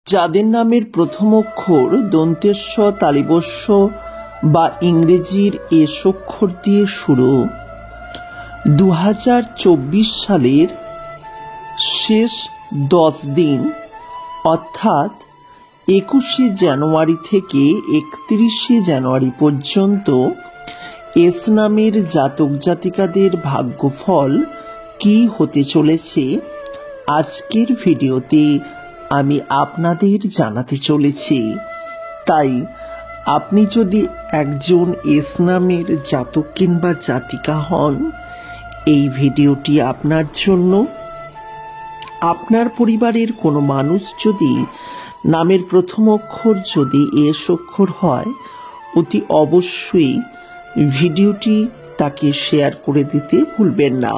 যাদের নামের প্রথম অক্ষর দন্তেস্ব তালিবস্য বা ইংরেজির এস অক্ষর দিয়ে শুরু, 2024 সালের শেষ 10 দিন অর্থাৎ 21শে জানুয়ারি থেকে 31শে জানুয়ারি পর্যন্ত এস নামের জাতক জাতিকাদের ভাগ্যফল কি হতে চলেছে আজকের ভিডিওতে আমি আপনাদের জানাতে চলেছি। তাই আপনি যদি একজন এস নামের জাতক কিংবা জাতিকা হন, এই ভিডিওটি আপনার জন্য। আপনার পরিবারের কোনো মানুষ যদি নামের প্রথম অক্ষর যদি এস অক্ষর হয়, অতি অবশ্যই ভিডিওটি তাকে শেয়ার করে দিতে ভুলবেন না।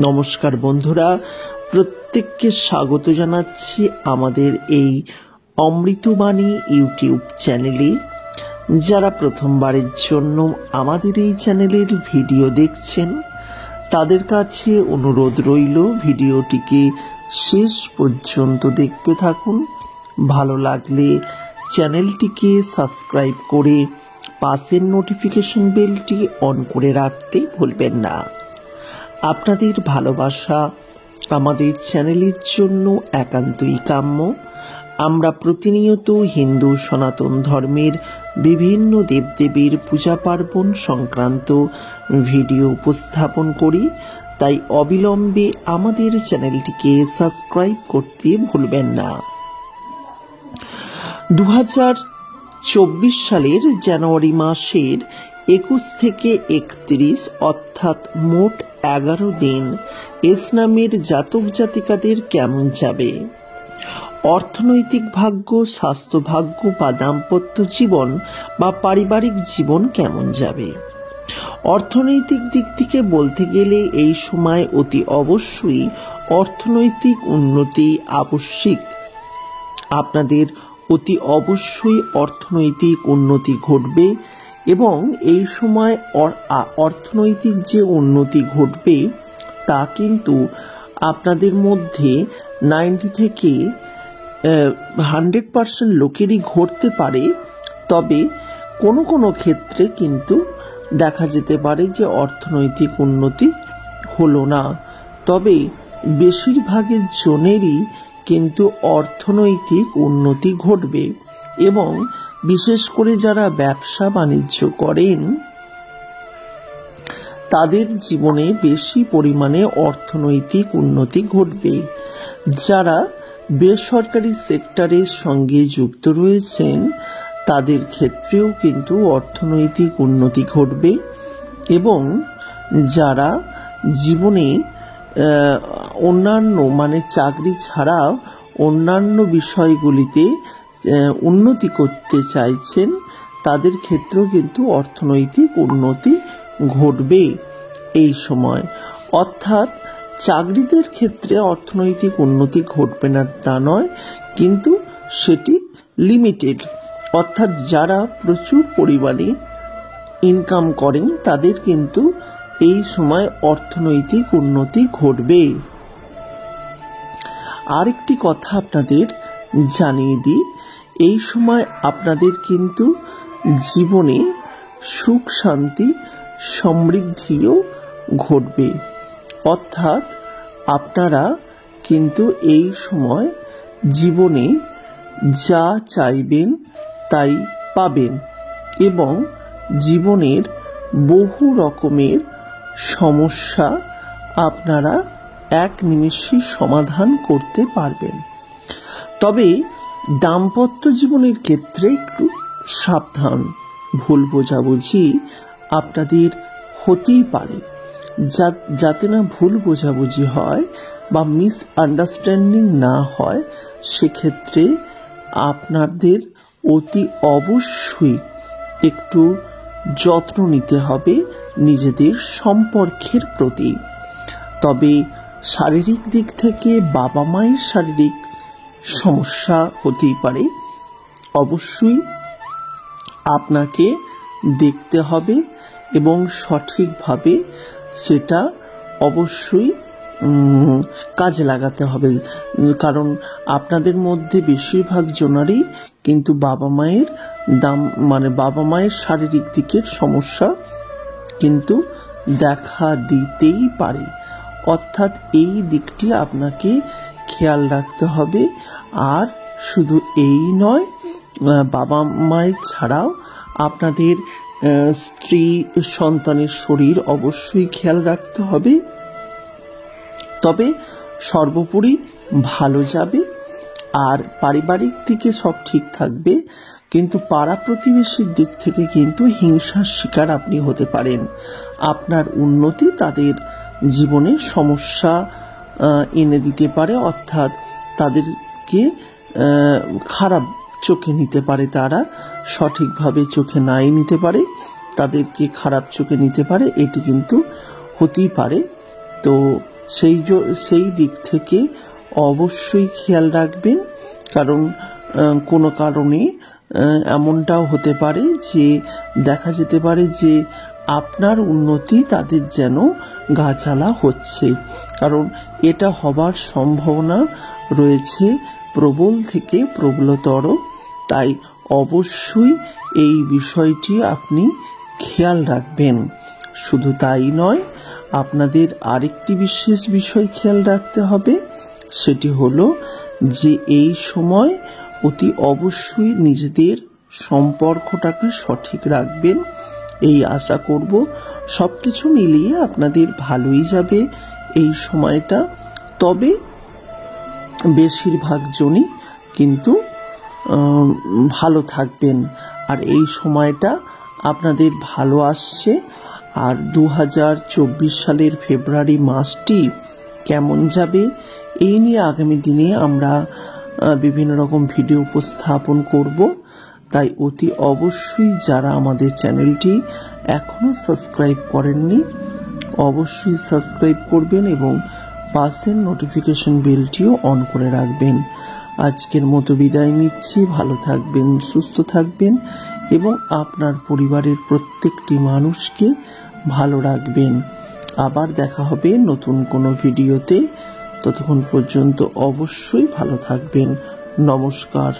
নমস্কার বন্ধুরা, প্রত্যেককে স্বাগত জানাচ্ছি আমাদের এই অমৃতবাণী ইউটিউব চ্যানেলে। যারা প্রথমবারের জন্য আমাদের এই চ্যানেলের ভিডিও দেখছেন, তাদের কাছে অনুরোধ রইল ভিডিওটিকে শেষ পর্যন্ত দেখতে থাকুন। ভালো লাগলে চ্যানেলটিকে সাবস্ক্রাইব করে পাশের নোটিফিকেশন বেলটি অন করে রাখতে ভুলবেন না। আপনাদের ভালোবাসা আমাদের চ্যানেলের জন্য একান্তই কাম্য। আমরা প্রতিনিয়ত হিন্দু সনাতন ধর্মের বিভিন্ন দেবদেবীর পূজা পার্বণ সংক্রান্ত ভিডিও উপস্থাপন করি, তাই অবিলম্বে আমাদের চ্যানেলটিকে সাবস্ক্রাইব করতে ভুলবেন না। 2024 সালের জানুয়ারি মাসের 21 থেকে 31 অর্থাৎ মোট 11 দিন এস নামের জাতক জাতিকাদের কেমন যাবে? অর্থনৈতিক ভাগ্য, স্বাস্থ্য ভাগ্য বা দাম্পত্য জীবন বা পারিবারিক জীবন কেমন যাবে? অর্থনৈতিক দিক থেকে বলতে গেলে এই সময় অতি অবশ্যই অর্থনৈতিক উন্নতি আবশ্যিক। আপনাদের অতি অবশ্যই অর্থনৈতিক উন্নতি ঘটবে এবং এই সময় অর্থনৈতিক যে উন্নতি ঘটবে তা কিন্তু আপনাদের মধ্যে 90 থেকে 100% লোকেরই ঘটতে পারে। তবে কোনো কোনো ক্ষেত্রে কিন্তু দেখা যেতে পারে যে অর্থনৈতিক উন্নতি হলো না, তবে বেশিরভাগের জনেরই কিন্তু অর্থনৈতিক উন্নতি ঘটবে এবং বিশেষ করে যারা ব্যবসা বাণিজ্য করেন তাদের জীবনে বেশি পরিমাণে অর্থনৈতিক উন্নতি ঘটবে। যারা বেসরকারি সেক্টরের সঙ্গে যুক্ত রয়েছেন তাদের ক্ষেত্রেও কিন্তু অর্থনৈতিক উন্নতি ঘটবে এবং যারা জীবনে অন্যান্য চাকরি ছাড়া অন্যান্য বিষয়গুলিতে উন্নতি করতে চাইছেন তাদের ক্ষেত্রেও কিন্তু অর্থনৈতিক উন্নতি ঘটবে এই সময়। অর্থাৎ চাকরিদের ক্ষেত্রে অর্থনৈতিক উন্নতি ঘটবে না তা নয়, কিন্তু সেটি লিমিটেড। অর্থাৎ যারা প্রচুর পরিমাণে ইনকাম করেন তাদের কিন্তু এই সময় অর্থনৈতিক উন্নতি ঘটবে। আরেকটি কথা আপনাদের জানিয়ে দিই, এই সময় আপনাদের কিন্তু জীবনে সুখ শান্তি সমৃদ্ধিও ঘটবে। অর্থাৎ আপনারা কিন্তু এই সময় জীবনে যা চাইবেন তাই পাবেন এবং জীবনের বহু রকমের সমস্যা আপনারা এক নিমেষে সমাধান করতে পারবেন। তবে দাম্পত্য জীবনের ক্ষেত্রে একটু সাবধান, ভুল বোঝাবুঝি আপনাদের হতেই পারে। যাতে না ভুল বোঝাবুঝি হয় বা মিসআন্ডারস্ট্যান্ডিং না হয়, সেক্ষেত্রে আপনাদের অতি অবশ্যই একটু যত্ন নিতে হবে নিজেদের সম্পর্কের প্রতি। তবে শারীরিক দিক থেকে বাবা মায়ের শারীরিক সমস্যা হতেই পারে, অবশ্যই আপনাকে দেখতে হবে এবং সঠিকভাবে সেটা অবশ্যই কাজে লাগাতে হবে। কারণ আপনাদের মধ্যে বেশিরভাগ জনারই কিন্তু বাবা মায়ের শারীরিক দিকের সমস্যা কিন্তু দেখা দিতেই পারে। অর্থাৎ এই দিকটি আপনাকে খেয়াল রাখতে হবে। আর শুধু এই নয়, বাবা মায়ের ছাড়াও আপনাদের স্ত্রী সন্তানের শরীর অবশ্যই খেয়াল রাখতে হবে। তবে সর্বোপরি ভালো যাবে। আর পারিবারিক দিকে সব ঠিক থাকবে, কিন্তু পাড়া প্রতিবেশীর দিক থেকে কিন্তু হিংসার শিকার আপনি হতে পারেন। আপনার উন্নতি তাদের জীবনে সমস্যা এনে দিতে পারে, অর্থাৎ তাদেরকে খারাপ চোখে নিতে পারে, তারা সঠিকভাবে চোখে নাই নিতে পারে, তাদেরকে খারাপ চোখে নিতে পারে, এটি কিন্তু হতেই পারে। তো সেই দিক থেকে অবশ্যই খেয়াল রাখবেন। কারণ কোনো কারণে এমনটাও হতে পারে যে দেখা যেতে পারে যে আপনার উন্নতি তাদের যেন গাছালা হচ্ছে। কারণ এটা হবার সম্ভাবনা রয়েছে প্রবল থেকে প্রবলতর। তাই অবশ্যই এই বিষয়টি আপনি খেয়াল রাখবেন। শুধু তাই নয়, আপনাদের আরেকটি বিশেষ বিষয় খেয়াল রাখতে হবে। সেটি হলো যে এই সময় অতি অবশ্যই নিজেদের সম্পর্কটাকে সঠিক রাখবেন। এই আশা করব সবকিছু মিলিয়ে আপনাদের ভালোই যাবে এই সময়টা। তবে বেশিরভাগ জনই কিন্তু ভালো থাকবেন। আর এই সময়টা আপনাদের ভালো আসছে। আর 2024 সালের ফেব্রুয়ারি মাসটি কেমন যাবে এই নিয়ে আগামী দিনে আমরা বিভিন্ন রকম ভিডিও উপস্থাপন করব। তাই অতি অবশ্যই যারা আমাদের চ্যানেলটি এখনো সাবস্ক্রাইব করেননি অবশ্যই সাবস্ক্রাইব করবেন এবং পাশের নোটিফিকেশন বেলটিও অন করে রাখবেন। আজকের মতো বিদায় নিচ্ছি। ভালো থাকবেন, সুস্থ থাকবেন এবং আপনার পরিবারের প্রত্যেকটি মানুষকে ভালো রাখবেন। আবার দেখা হবে নতুন কোনো ভিডিওতে। ততক্ষণ পর্যন্ত অবশ্যই ভালো থাকবেন। নমস্কার।